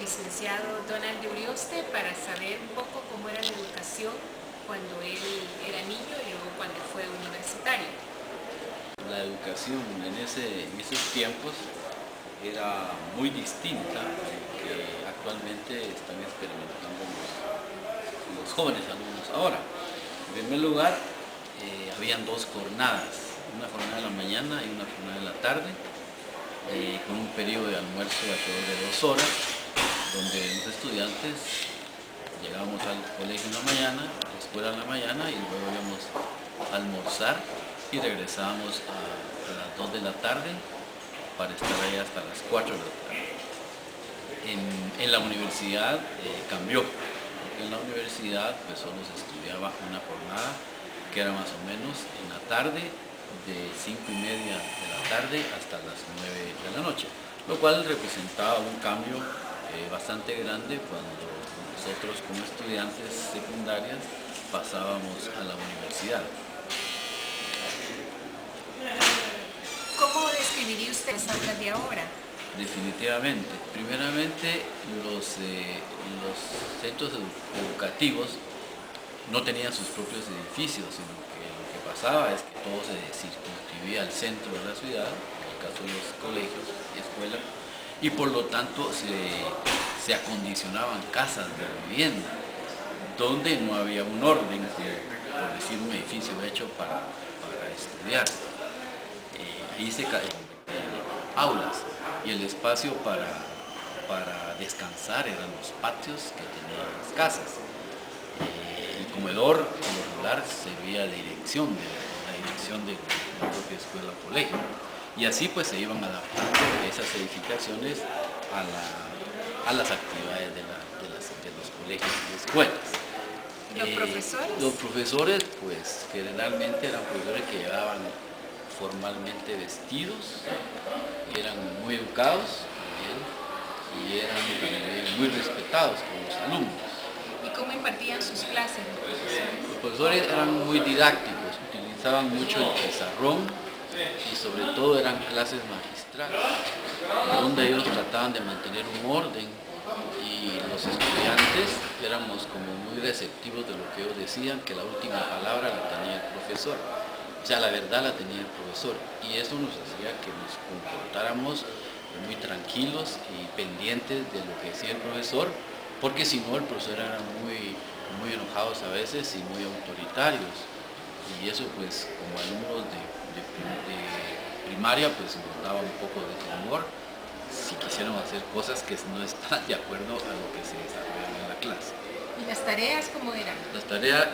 licenciado Donald de Urioste para saber un poco cómo era la educación cuando él era niño y luego cuando fue universitario. La educación en esos tiempos era muy distinta a lo que actualmente están experimentando los jóvenes alumnos ahora. En primer lugar, habían dos jornadas, una jornada de la mañana y una jornada de la tarde, con un periodo de almuerzo de alrededor de 2 horas, donde los estudiantes llegábamos al colegio en la mañana, a la escuela en la mañana y luego íbamos a almorzar y regresábamos a las 2 de la tarde para estar ahí hasta las 4 de la tarde. En la universidad cambió, porque en la universidad pues solo se estudiaba una jornada que era más o menos en la tarde, de 5:30 de la tarde hasta las 9 de la noche, lo cual representaba un cambio bastante grande cuando nosotros como estudiantes secundarias pasábamos a la universidad. ¿Cómo describiría usted las aulas de ahora? Definitivamente. Primeramente, los centros educativos no tenían sus propios edificios, sino que lo que pasaba es que todo se circunscribía al centro de la ciudad, en el caso de los colegios y escuelas, y por lo tanto se acondicionaban casas de vivienda, donde no había un orden, por decir un edificio hecho para estudiar. Ahí se aulas y el espacio para descansar eran los patios que tenían las casas. El comedor, por lo regular, servía de dirección, de la dirección de la propia escuela o colegio. Y así pues se iban adaptando esas edificaciones a las actividades de los colegios y escuelas. ¿Los profesores? Los profesores, pues generalmente eran profesores que llevaban formalmente vestidos, eran muy educados también, y eran también muy respetados por los alumnos. ¿Y cómo impartían sus clases los profesores? Los profesores eran muy didácticos, utilizaban mucho el pizarrón y sobre todo eran clases magistrales, donde ellos trataban de mantener un orden y los estudiantes éramos como muy receptivos de lo que ellos decían, que la última palabra la tenía el profesor. O sea, la verdad la tenía el profesor y eso nos hacía que nos comportáramos muy tranquilos y pendientes de lo que decía el profesor, porque si no el profesor era muy enojados a veces y muy autoritarios, y eso pues como alumnos de primaria pues nos daba un poco de temor si quisieran hacer cosas que no están de acuerdo a lo que se desarrollaba en la clase. ¿Y las tareas cómo eran? Las tareas,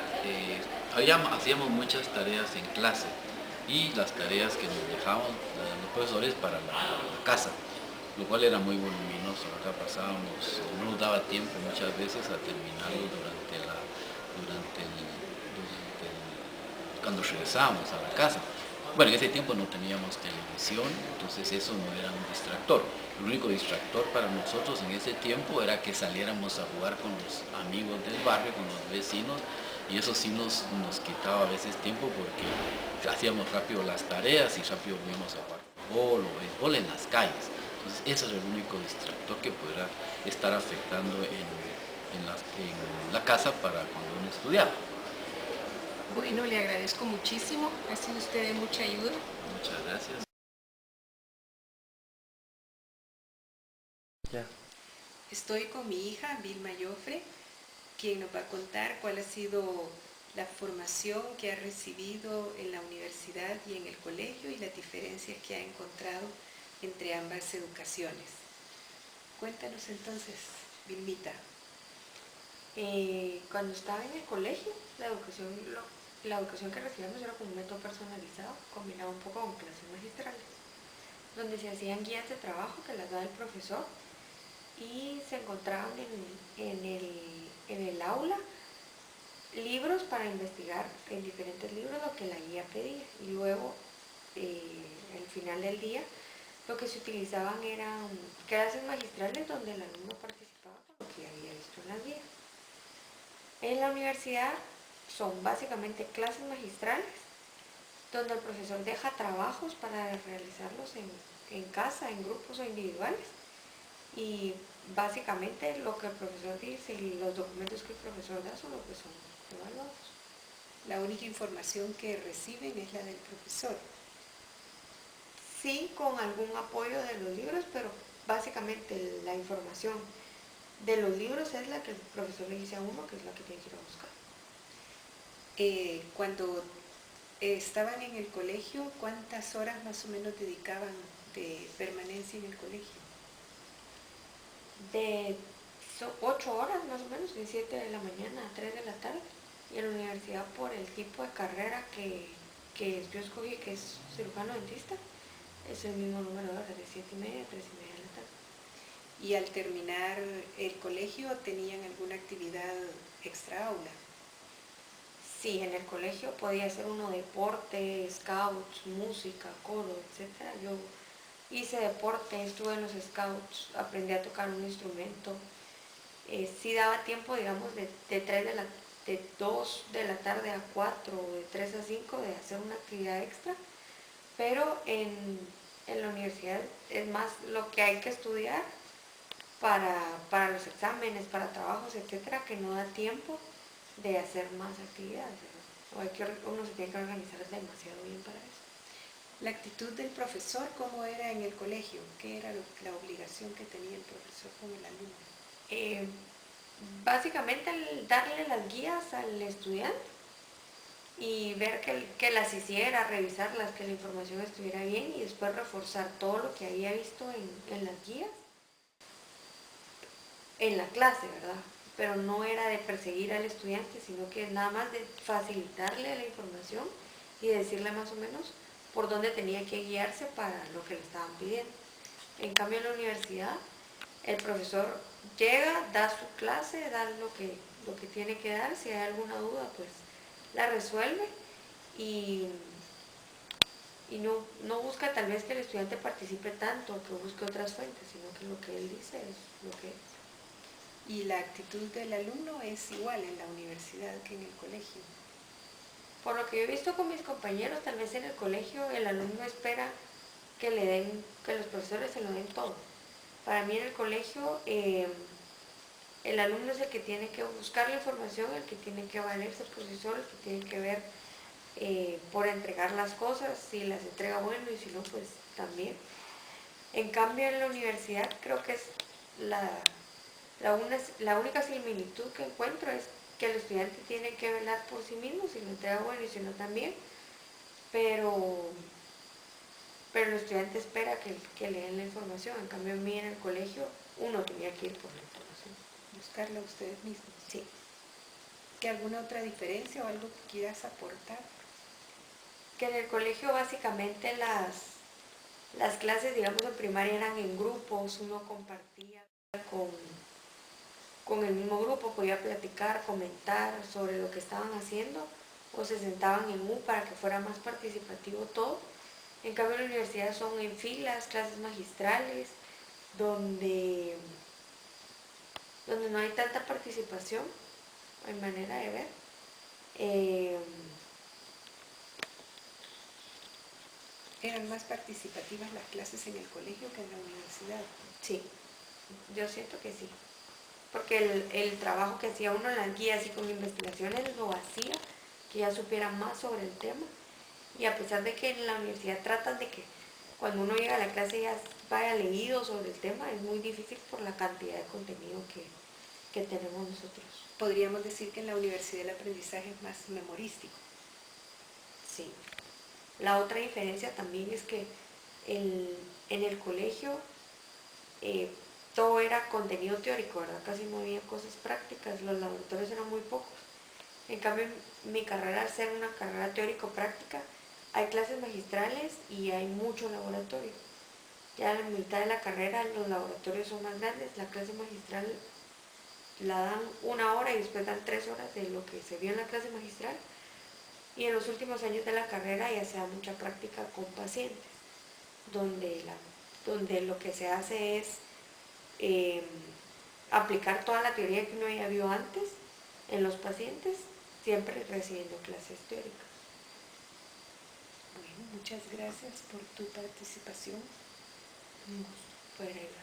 hacíamos muchas tareas en clase y las tareas que nos dejaban los profesores para la casa, lo cual era muy voluminoso. Acá pasábamos, no nos daba tiempo muchas veces a terminarlo cuando regresábamos a la casa. Bueno, en ese tiempo no teníamos televisión, entonces eso no era un distractor. El único distractor para nosotros en ese tiempo era que saliéramos a jugar con los amigos del barrio, con los vecinos, y eso sí nos quitaba a veces tiempo porque hacíamos rápido las tareas y rápido íbamos a jugar fútbol o béisbol en las calles. Entonces eso era el único distractor que pudiera estar afectando en la casa para cuando uno estudiaba. Bueno, le agradezco muchísimo. Ha sido usted de mucha ayuda. Muchas gracias. Ya. Estoy con mi hija, Vilma Joffre, quien nos va a contar cuál ha sido la formación que ha recibido en la universidad y en el colegio y las diferencias que ha encontrado entre ambas educaciones. Cuéntanos entonces, Vilmita. Cuando estaba en el colegio, la educación que recibíamos era con un método personalizado, combinado un poco con clases magistrales, donde se hacían guías de trabajo que las daba el profesor y se encontraban en el aula libros para investigar en diferentes libros lo que la guía pedía. Y luego, al final del día, lo que se utilizaban eran clases magistrales donde el alumno participaba con lo que había visto en la guía. En la universidad son básicamente clases magistrales donde el profesor deja trabajos para realizarlos en casa, en grupos o individuales, y básicamente lo que el profesor dice y los documentos que el profesor da son los que son evaluados. La única información que reciben es la del profesor. Sí, con algún apoyo de los libros, pero básicamente la información de los libros es la que el profesor le dice a uno que es la que tiene que ir a buscar. Cuando estaban en el colegio, ¿cuántas horas más o menos dedicaban de permanencia en el colegio? De 8 horas más o menos, de 7 de la mañana a 3 de la tarde. Y en la universidad, por el tipo de carrera que yo escogí, que es cirujano dentista, es el mismo número de horas, de 7:30 a 3:30 de la tarde. Y al terminar el colegio, ¿tenían alguna actividad extra aula? Sí, en el colegio podía hacer uno deporte, scouts, música, coro, etc. Yo hice deporte, estuve en los scouts, aprendí a tocar un instrumento. Sí daba tiempo, digamos, de 2 de la tarde a 4 o de 3 a 5 de hacer una actividad extra, pero en la universidad es más lo que hay que estudiar para los exámenes, para trabajos, etcétera, que no da tiempo de hacer más actividades, ¿verdad? Uno se tiene que organizar demasiado bien para eso. La actitud del profesor, ¿cómo era en el colegio? ¿Qué era la obligación que tenía el profesor con el alumno? Básicamente darle las guías al estudiante y ver que las hiciera, revisarlas, que la información estuviera bien y después reforzar todo lo que había visto en las guías en la clase, ¿verdad? Pero no era de perseguir al estudiante, sino que nada más de facilitarle la información y decirle más o menos por dónde tenía que guiarse para lo que le estaban pidiendo. En cambio, en la universidad, el profesor llega, da su clase, da lo que tiene que dar, si hay alguna duda, pues la resuelve y no busca tal vez que el estudiante participe tanto, que busque otras fuentes, sino que lo que él dice es lo que es. Y la actitud del alumno es igual en la universidad que en el colegio. Por lo que yo he visto con mis compañeros, tal vez en el colegio el alumno espera que los profesores se lo den todo. Para mí en el colegio el alumno es el que tiene que buscar la información, el que tiene que valerse por sí solo, el que tiene que ver por entregar las cosas, si las entrega bueno y si no, pues también. En cambio en la universidad creo que es la única similitud que encuentro es que el estudiante tiene que velar por sí mismo, si lo entrega bueno y si no también, pero el estudiante espera que le den la información. En cambio a mí en el colegio uno tenía que ir por la información. Buscarla ustedes mismos. Sí. ¿Qué alguna otra diferencia o algo que quieras aportar? Que en el colegio básicamente las clases, digamos, en primaria eran en grupos, uno compartía con el mismo grupo, podía platicar, comentar sobre lo que estaban haciendo o se sentaban en U para que fuera más participativo todo. En cambio en la universidad son en filas, clases magistrales, donde no hay tanta participación, hay manera de ver. ¿Eran más participativas las clases en el colegio que en la universidad? Sí, yo siento que sí. Porque el trabajo que hacía uno en las guías y con investigaciones lo hacía, que ya supiera más sobre el tema. Y a pesar de que en la universidad tratan de que cuando uno llega a la clase ya vaya leído sobre el tema, es muy difícil por la cantidad de contenido que tenemos nosotros. Podríamos decir que en la universidad el aprendizaje es más memorístico. Sí. La otra diferencia también es que en el colegio todo era contenido teórico, ¿verdad? Casi no había cosas prácticas, los laboratorios eran muy pocos. En cambio, mi carrera, al ser una carrera teórico-práctica, hay clases magistrales y hay mucho laboratorio. Ya a la mitad de la carrera los laboratorios son más grandes, la clase magistral la dan 1 hora y después dan 3 horas de lo que se vio en la clase magistral. Y en los últimos años de la carrera ya se da mucha práctica con pacientes, donde lo que se hace es aplicar toda la teoría que uno ya vio antes en los pacientes, siempre recibiendo clases teóricas. Bueno, muchas gracias por tu participación. Un gusto poder ayudar.